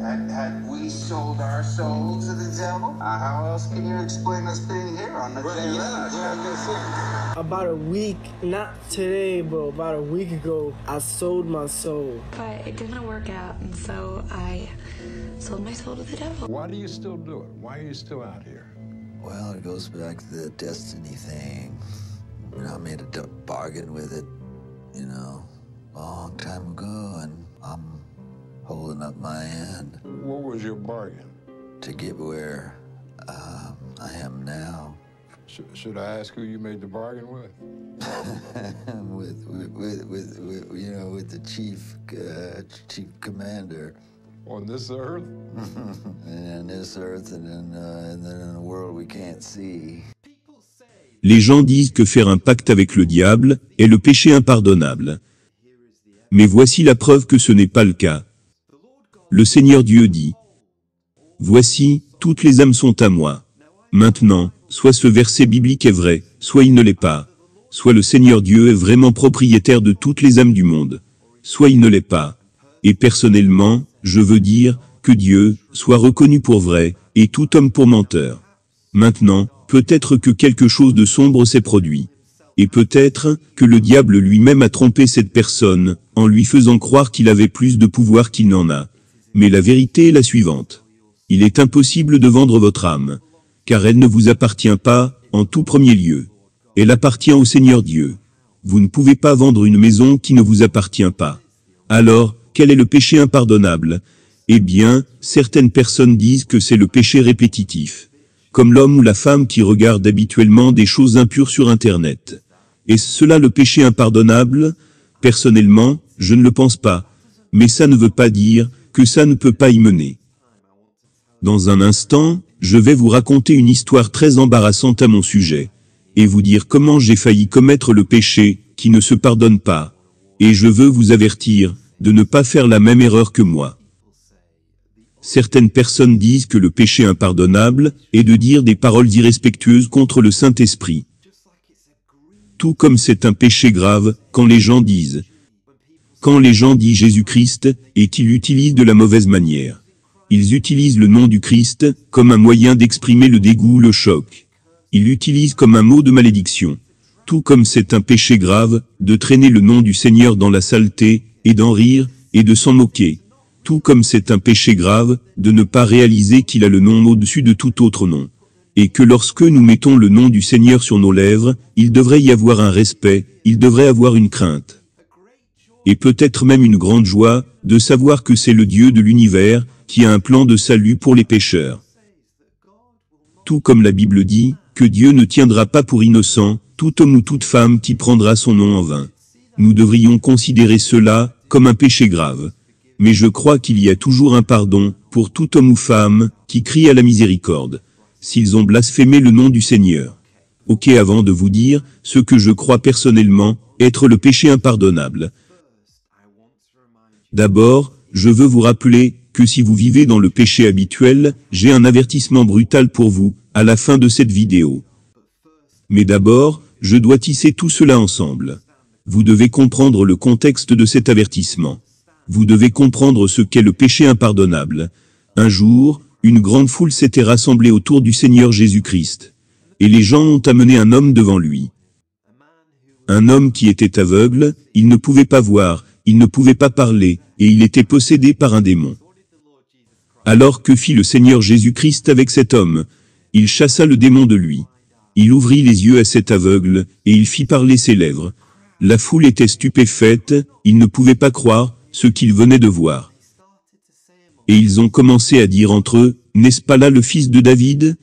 Had we sold our souls to the devil? How else can you explain us being here on the day? About a week, not today, but about a week ago, I sold my soul. But it didn't work out, and so I sold my soul to the devil. Why do you still do it? Why are you still out here? Well, it goes back to the destiny thing. You know, I made a bargain with it, you know, a long time ago, and I'm holding up my end. What was your bargain? To get where I am now. Should I ask who you made the bargain with? with you know, with the chief commander. On this earth? And on this earth, and then in a world we can't see. Les gens disent que faire un pacte avec le diable est le péché impardonnable. Mais voici la preuve que ce n'est pas le cas. Le Seigneur Dieu dit: Voici, toutes les âmes sont à moi. Maintenant, soit ce verset biblique est vrai, soit il ne l'est pas. Soit le Seigneur Dieu est vraiment propriétaire de toutes les âmes du monde. Soit il ne l'est pas. Et personnellement, je veux dire que Dieu soit reconnu pour vrai, et tout homme pour menteur. Maintenant, peut-être que quelque chose de sombre s'est produit. Et peut-être que le diable lui-même a trompé cette personne, en lui faisant croire qu'il avait plus de pouvoir qu'il n'en a. Mais la vérité est la suivante. Il est impossible de vendre votre âme, car elle ne vous appartient pas, en tout premier lieu. Elle appartient au Seigneur Dieu. Vous ne pouvez pas vendre une maison qui ne vous appartient pas. Alors, quel est le péché impardonnable? Eh bien, certaines personnes disent que c'est le péché répétitif. Comme l'homme ou la femme qui regarde habituellement des choses impures sur Internet. Est-ce cela le péché impardonnable? Personnellement, je ne le pense pas. Mais ça ne veut pas dire que ça ne peut pas y mener. Dans un instant, je vais vous raconter une histoire très embarrassante à mon sujet, et vous dire comment j'ai failli commettre le péché qui ne se pardonne pas. Et je veux vous avertir de ne pas faire la même erreur que moi. Certaines personnes disent que le péché impardonnable est de dire des paroles irrespectueuses contre le Saint-Esprit. Tout comme c'est un péché grave quand les gens disent Jésus-Christ et qu'ils l'utilisent de la mauvaise manière. Ils utilisent le nom du Christ comme un moyen d'exprimer le dégoût ou le choc. Ils l'utilisent comme un mot de malédiction. Tout comme c'est un péché grave de traîner le nom du Seigneur dans la saleté et d'en rire et de s'en moquer. Tout comme c'est un péché grave de ne pas réaliser qu'il a le nom au-dessus de tout autre nom. Et que lorsque nous mettons le nom du Seigneur sur nos lèvres, il devrait y avoir un respect, il devrait avoir une crainte. Et peut-être même une grande joie de savoir que c'est le Dieu de l'univers qui a un plan de salut pour les pécheurs. Tout comme la Bible dit que Dieu ne tiendra pas pour innocent tout homme ou toute femme qui prendra son nom en vain. Nous devrions considérer cela comme un péché grave. Mais je crois qu'il y a toujours un pardon pour tout homme ou femme qui crie à la miséricorde, s'ils ont blasphémé le nom du Seigneur. Ok, avant de vous dire ce que je crois personnellement être le péché impardonnable. D'abord, je veux vous rappeler que si vous vivez dans le péché habituel, j'ai un avertissement brutal pour vous, à la fin de cette vidéo. Mais d'abord, je dois tisser tout cela ensemble. Vous devez comprendre le contexte de cet avertissement. Vous devez comprendre ce qu'est le péché impardonnable. Un jour, une grande foule s'était rassemblée autour du Seigneur Jésus-Christ. Et les gens ont amené un homme devant lui. Un homme qui était aveugle, il ne pouvait pas voir, il ne pouvait pas parler, et il était possédé par un démon. Alors que fit le Seigneur Jésus-Christ avec cet homme? Il chassa le démon de lui. Il ouvrit les yeux à cet aveugle, et il fit parler ses lèvres. La foule était stupéfaite, ils ne pouvaient pas croire ce qu'ils venaient de voir. Et ils ont commencé à dire entre eux, n'est-ce pas là le fils de David?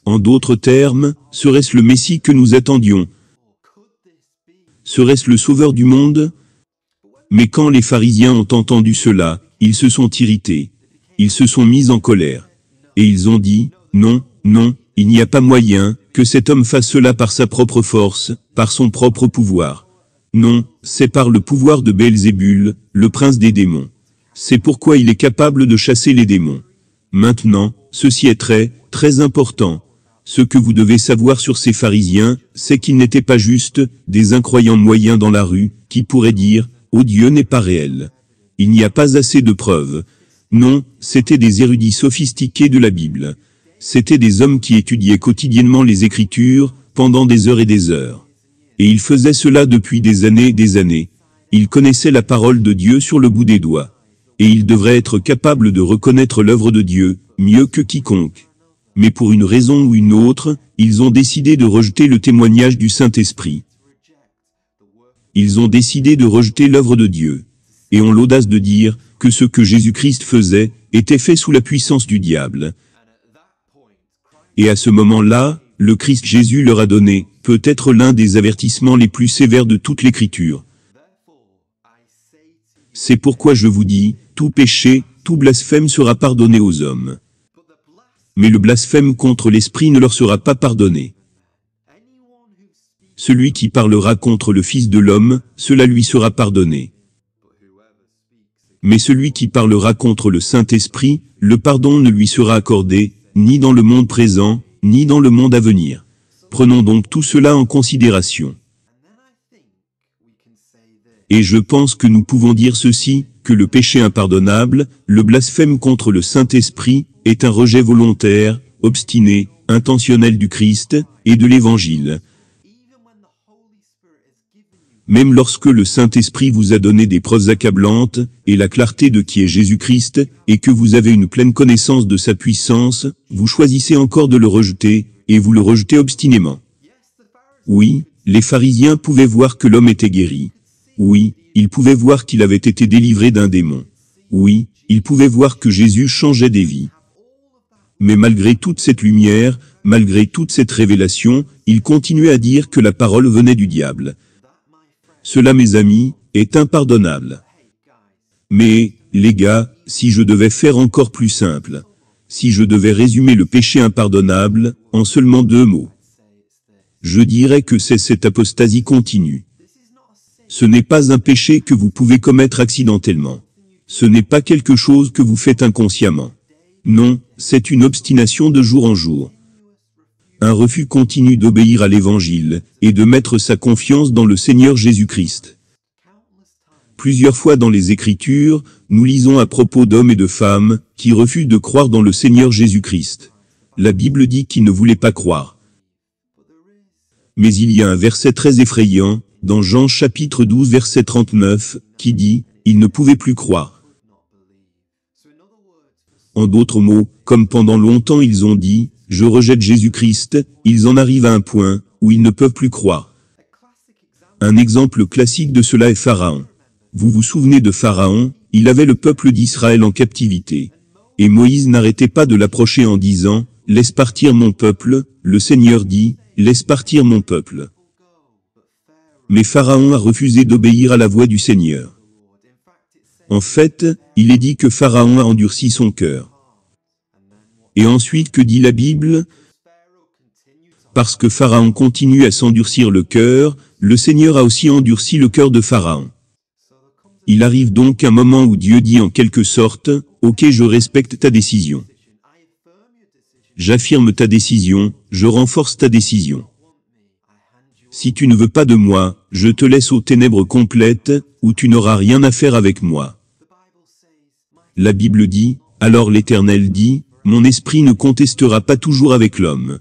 En d'autres termes, serait-ce le Messie que nous attendions? Serait-ce le Sauveur du monde? Mais quand les pharisiens ont entendu cela, ils se sont irrités. Ils se sont mis en colère. Et ils ont dit, non, non, il n'y a pas moyen que cet homme fasse cela par sa propre force, par son propre pouvoir. Non, c'est par le pouvoir de Belzébul, le prince des démons. C'est pourquoi il est capable de chasser les démons. Maintenant, ceci est très, très important. Ce que vous devez savoir sur ces pharisiens, c'est qu'ils n'étaient pas juste des incroyants moyens dans la rue, qui pourraient dire « Oh Dieu n'est pas réel ». Il n'y a pas assez de preuves. Non, c'étaient des érudits sophistiqués de la Bible. C'étaient des hommes qui étudiaient quotidiennement les Écritures, pendant des heures et des heures. Et ils faisaient cela depuis des années et des années. Ils connaissaient la parole de Dieu sur le bout des doigts. Et ils devraient être capables de reconnaître l'œuvre de Dieu, mieux que quiconque. Mais pour une raison ou une autre, ils ont décidé de rejeter le témoignage du Saint-Esprit. Ils ont décidé de rejeter l'œuvre de Dieu. Et ont l'audace de dire que ce que Jésus-Christ faisait était fait sous la puissance du diable. Et à ce moment-là, le Christ Jésus leur a donné, peut-être l'un des avertissements les plus sévères de toute l'Écriture. C'est pourquoi je vous dis, tout péché, tout blasphème sera pardonné aux hommes. Mais le blasphème contre l'Esprit ne leur sera pas pardonné. Celui qui parlera contre le Fils de l'homme, cela lui sera pardonné. Mais celui qui parlera contre le Saint-Esprit, le pardon ne lui sera accordé, ni dans le monde présent, ni dans le monde à venir. Prenons donc tout cela en considération. Et je pense que nous pouvons dire ceci, que le péché impardonnable, le blasphème contre le Saint-Esprit, est un rejet volontaire, obstiné, intentionnel du Christ, et de l'Évangile. Même lorsque le Saint-Esprit vous a donné des preuves accablantes, et la clarté de qui est Jésus-Christ, et que vous avez une pleine connaissance de sa puissance, vous choisissez encore de le rejeter, et vous le rejetez obstinément. Oui, les pharisiens pouvaient voir que l'homme était guéri. Oui, ils pouvaient voir qu'il avait été délivré d'un démon. Oui, ils pouvaient voir que Jésus changeait des vies. Mais malgré toute cette lumière, malgré toute cette révélation, ils continuaient à dire que la parole venait du diable. Cela, mes amis, est impardonnable. Mais, les gars, si je devais faire encore plus simple, si je devais résumer le péché impardonnable, en seulement 2 mots, je dirais que c'est cette apostasie continue. Ce n'est pas un péché que vous pouvez commettre accidentellement. Ce n'est pas quelque chose que vous faites inconsciemment. Non, c'est une obstination de jour en jour. Un refus continu d'obéir à l'Évangile, et de mettre sa confiance dans le Seigneur Jésus-Christ. Plusieurs fois dans les Écritures, nous lisons à propos d'hommes et de femmes, qui refusent de croire dans le Seigneur Jésus-Christ. La Bible dit qu'ils ne voulaient pas croire. Mais il y a un verset très effrayant, dans Jean chapitre 12 verset 39, qui dit, « Ils ne pouvaient plus croire ». En d'autres mots, comme pendant longtemps ils ont dit, « Je rejette Jésus-Christ », ils en arrivent à un point, où ils ne peuvent plus croire. Un exemple classique de cela est Pharaon. Vous vous souvenez de Pharaon, il avait le peuple d'Israël en captivité. Et Moïse n'arrêtait pas de l'approcher en disant, « Laisse partir mon peuple », le Seigneur dit, « Laisse partir mon peuple ». Mais Pharaon a refusé d'obéir à la voix du Seigneur. En fait, il est dit que Pharaon a endurci son cœur. Et ensuite, que dit la Bible? Parce que Pharaon continue à s'endurcir le cœur, le Seigneur a aussi endurci le cœur de Pharaon. Il arrive donc un moment où Dieu dit en quelque sorte, « Ok, je respecte ta décision. J'affirme ta décision, je renforce ta décision. Si tu ne veux pas de moi, je te laisse aux ténèbres complètes, où tu n'auras rien à faire avec moi. » La Bible dit, « Alors l'Éternel dit, mon esprit ne contestera pas toujours avec l'homme.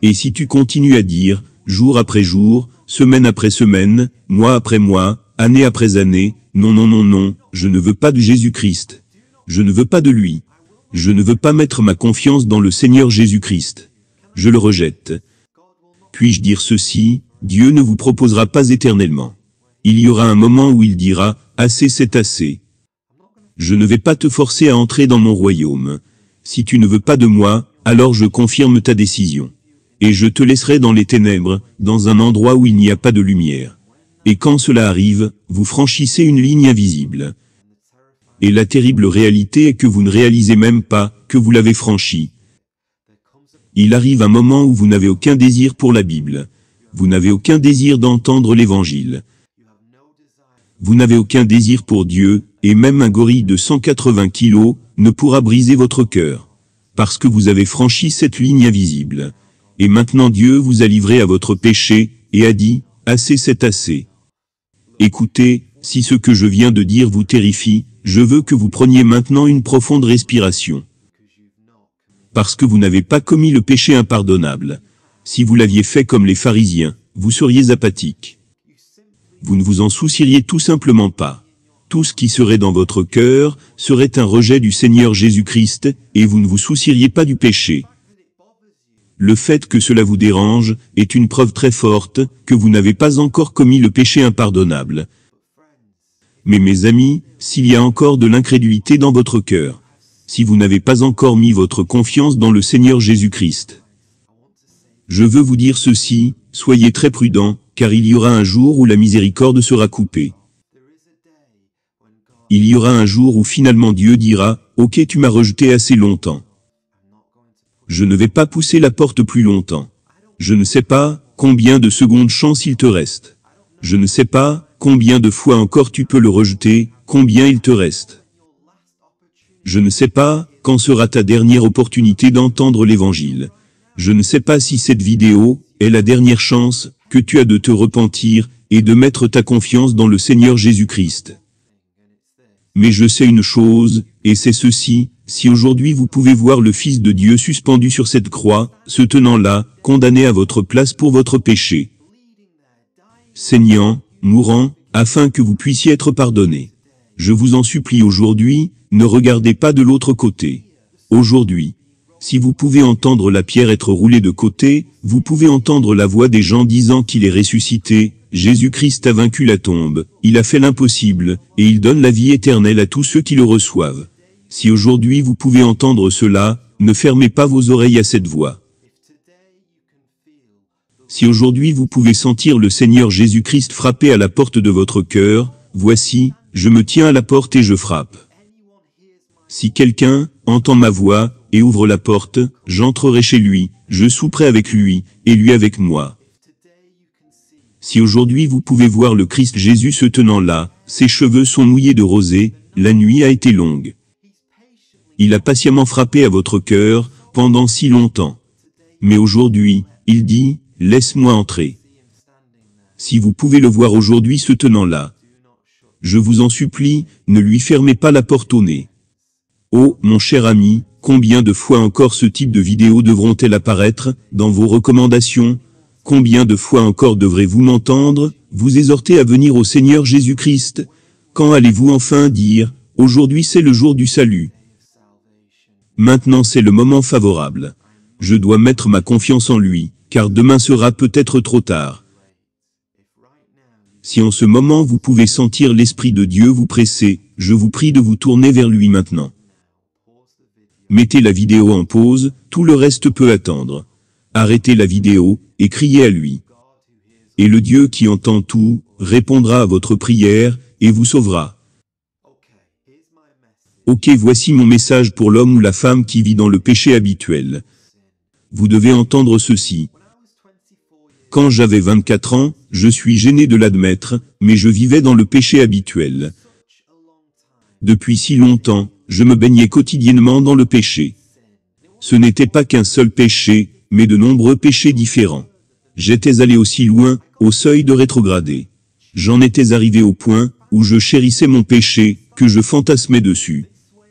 Et si tu continues à dire, jour après jour, semaine après semaine, mois après mois, année après année, non, non, non, non, je ne veux pas de Jésus-Christ. Je ne veux pas de lui. Je ne veux pas mettre ma confiance dans le Seigneur Jésus-Christ. Je le rejette. Puis-je dire ceci, Dieu ne vous proposera pas éternellement. Il y aura un moment où il dira, assez c'est assez. Je ne vais pas te forcer à entrer dans mon royaume. Si tu ne veux pas de moi, alors je confirme ta décision. Et je te laisserai dans les ténèbres, dans un endroit où il n'y a pas de lumière. Et quand cela arrive, vous franchissez une ligne invisible. Et la terrible réalité est que vous ne réalisez même pas que vous l'avez franchie. Il arrive un moment où vous n'avez aucun désir pour la Bible. Vous n'avez aucun désir d'entendre l'Évangile. Vous n'avez aucun désir pour Dieu, et même un gorille de 180 kilos ne pourra briser votre cœur. Parce que vous avez franchi cette ligne invisible. Et maintenant Dieu vous a livré à votre péché, et a dit, assez c'est assez. Écoutez, si ce que je viens de dire vous terrifie, je veux que vous preniez maintenant une profonde respiration. Parce que vous n'avez pas commis le péché impardonnable. Si vous l'aviez fait comme les pharisiens, vous seriez apathique. Vous ne vous en soucieriez tout simplement pas. Tout ce qui serait dans votre cœur serait un rejet du Seigneur Jésus-Christ, et vous ne vous soucieriez pas du péché. Le fait que cela vous dérange est une preuve très forte que vous n'avez pas encore commis le péché impardonnable. Mais mes amis, s'il y a encore de l'incrédulité dans votre cœur, si vous n'avez pas encore mis votre confiance dans le Seigneur Jésus-Christ, je veux vous dire ceci, soyez très prudents, car il y aura un jour où la miséricorde sera coupée. Il y aura un jour où finalement Dieu dira, « Ok, tu m'as rejeté assez longtemps. Je ne vais pas pousser la porte plus longtemps. Je ne sais pas combien de secondes chance il te reste. Je ne sais pas combien de fois encore tu peux le rejeter, combien il te reste. Je ne sais pas quand sera ta dernière opportunité d'entendre l'évangile. Je ne sais pas si cette vidéo est la dernière chance que tu as de te repentir et de mettre ta confiance dans le Seigneur Jésus-Christ. Mais je sais une chose, et c'est ceci, si aujourd'hui vous pouvez voir le Fils de Dieu suspendu sur cette croix, se tenant là, condamné à votre place pour votre péché, saignant, mourant, afin que vous puissiez être pardonné. Je vous en supplie aujourd'hui, ne regardez pas de l'autre côté. Aujourd'hui, si vous pouvez entendre la pierre être roulée de côté, vous pouvez entendre la voix des gens disant qu'il est ressuscité, Jésus-Christ a vaincu la tombe, il a fait l'impossible, et il donne la vie éternelle à tous ceux qui le reçoivent. Si aujourd'hui vous pouvez entendre cela, ne fermez pas vos oreilles à cette voix. Si aujourd'hui vous pouvez sentir le Seigneur Jésus-Christ frapper à la porte de votre cœur, voici, je me tiens à la porte et je frappe. Si quelqu'un entend ma voix et ouvre la porte, j'entrerai chez lui, je souperai avec lui, et lui avec moi. Si aujourd'hui vous pouvez voir le Christ Jésus se tenant là, ses cheveux sont mouillés de rosée, la nuit a été longue. Il a patiemment frappé à votre cœur, pendant si longtemps. Mais aujourd'hui, il dit, laisse-moi entrer. Si vous pouvez le voir aujourd'hui se tenant là, je vous en supplie, ne lui fermez pas la porte au nez. Oh, mon cher ami, combien de fois encore ce type de vidéos devront-elles apparaître, dans vos recommandations? Combien de fois encore devrez-vous m'entendre, vous exhorter à venir au Seigneur Jésus-Christ? Quand allez-vous enfin dire, aujourd'hui c'est le jour du salut? Maintenant c'est le moment favorable. Je dois mettre ma confiance en lui, car demain sera peut-être trop tard. Si en ce moment vous pouvez sentir l'Esprit de Dieu vous presser, je vous prie de vous tourner vers lui maintenant. Mettez la vidéo en pause, tout le reste peut attendre. Arrêtez la vidéo, et criez à lui. Et le Dieu qui entend tout, répondra à votre prière, et vous sauvera. Ok, voici mon message pour l'homme ou la femme qui vit dans le péché habituel. Vous devez entendre ceci. Quand j'avais 24 ans, je suis gêné de l'admettre, mais je vivais dans le péché habituel. Depuis si longtemps, je me baignais quotidiennement dans le péché. Ce n'était pas qu'un seul péché, mais de nombreux péchés différents. J'étais allé aussi loin, au seuil de rétrograder. J'en étais arrivé au point où je chérissais mon péché, que je fantasmais dessus.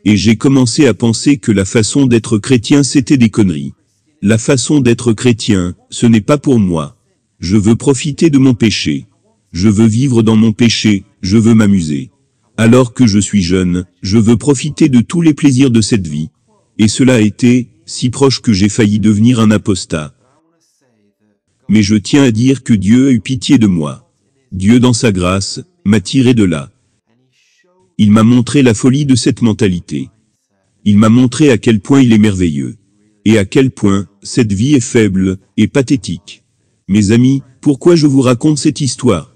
Et j'ai commencé à penser que la façon d'être chrétien c'était des conneries. La façon d'être chrétien, ce n'est pas pour moi. Je veux profiter de mon péché. Je veux vivre dans mon péché, je veux m'amuser. Alors que je suis jeune, je veux profiter de tous les plaisirs de cette vie. Et cela a été si proche que j'ai failli devenir un apostat. Mais je tiens à dire que Dieu a eu pitié de moi. Dieu dans sa grâce, m'a tiré de là. Il m'a montré la folie de cette mentalité. Il m'a montré à quel point il est merveilleux. Et à quel point cette vie est faible et pathétique. Mes amis, pourquoi je vous raconte cette histoire?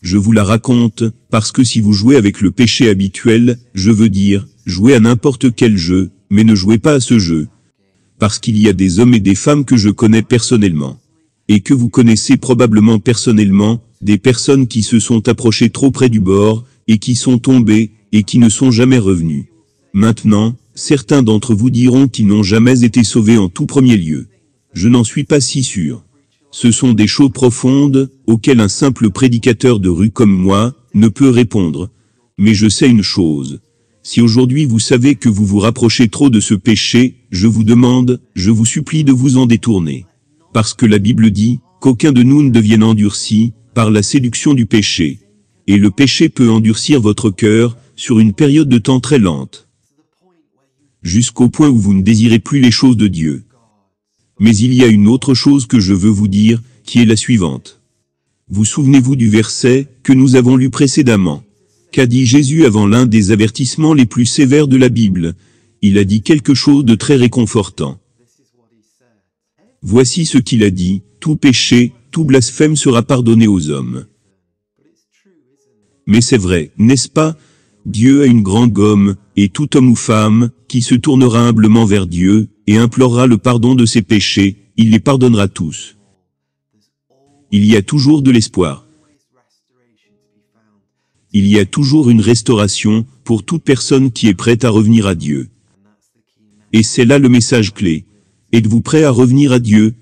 Je vous la raconte, parce que si vous jouez avec le péché habituel, je veux dire, jouez à n'importe quel jeu, mais ne jouez pas à ce jeu. Parce qu'il y a des hommes et des femmes que je connais personnellement. Et que vous connaissez probablement personnellement, des personnes qui se sont approchées trop près du bord, et qui sont tombées, et qui ne sont jamais revenus. Maintenant, certains d'entre vous diront qu'ils n'ont jamais été sauvés en tout premier lieu. Je n'en suis pas si sûr. Ce sont des choses profondes, auxquelles un simple prédicateur de rue comme moi, ne peut répondre. Mais je sais une chose. Si aujourd'hui vous savez que vous vous rapprochez trop de ce péché, je vous demande, je vous supplie de vous en détourner. Parce que la Bible dit, qu'aucun de nous ne devienne endurci, par la séduction du péché. Et le péché peut endurcir votre cœur, sur une période de temps très lente. Jusqu'au point où vous ne désirez plus les choses de Dieu. Mais il y a une autre chose que je veux vous dire, qui est la suivante. Vous souvenez-vous du verset, que nous avons lu précédemment? Qu'a dit Jésus avant l'un des avertissements les plus sévères de la Bible? Il a dit quelque chose de très réconfortant. Voici ce qu'il a dit, tout péché, tout blasphème sera pardonné aux hommes. Mais c'est vrai, n'est-ce pas? Dieu a une grande gomme, et tout homme ou femme, qui se tournera humblement vers Dieu, et implorera le pardon de ses péchés, il les pardonnera tous. Il y a toujours de l'espoir. Il y a toujours une restauration, pour toute personne qui est prête à revenir à Dieu. Et c'est là le message clé. Êtes-vous prêt à revenir à Dieu?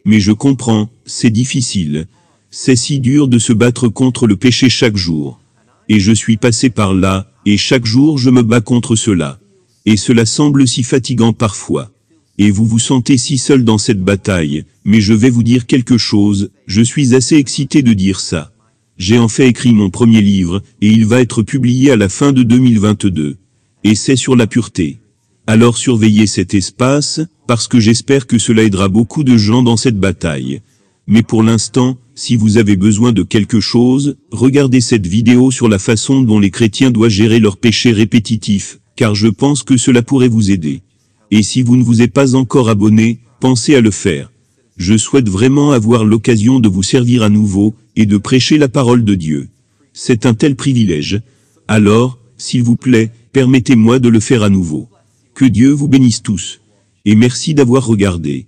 Mais je comprends, c'est difficile. C'est si dur de se battre contre le péché chaque jour. Et je suis passé par là, et chaque jour je me bats contre cela. Et cela semble si fatigant parfois. Et vous vous sentez si seul dans cette bataille, mais je vais vous dire quelque chose, je suis assez excité de dire ça. J'ai en fait écrit mon premier livre, et il va être publié à la fin de 2022. Et c'est sur la pureté. Alors surveillez cet espace, parce que j'espère que cela aidera beaucoup de gens dans cette bataille. Mais pour l'instant, si vous avez besoin de quelque chose, regardez cette vidéo sur la façon dont les chrétiens doivent gérer leurs péchés répétitifs, car je pense que cela pourrait vous aider. Et si vous ne vous êtes pas encore abonné, pensez à le faire. Je souhaite vraiment avoir l'occasion de vous servir à nouveau, et de prêcher la parole de Dieu. C'est un tel privilège. Alors, s'il vous plaît, permettez-moi de le faire à nouveau. Que Dieu vous bénisse tous. Et merci d'avoir regardé.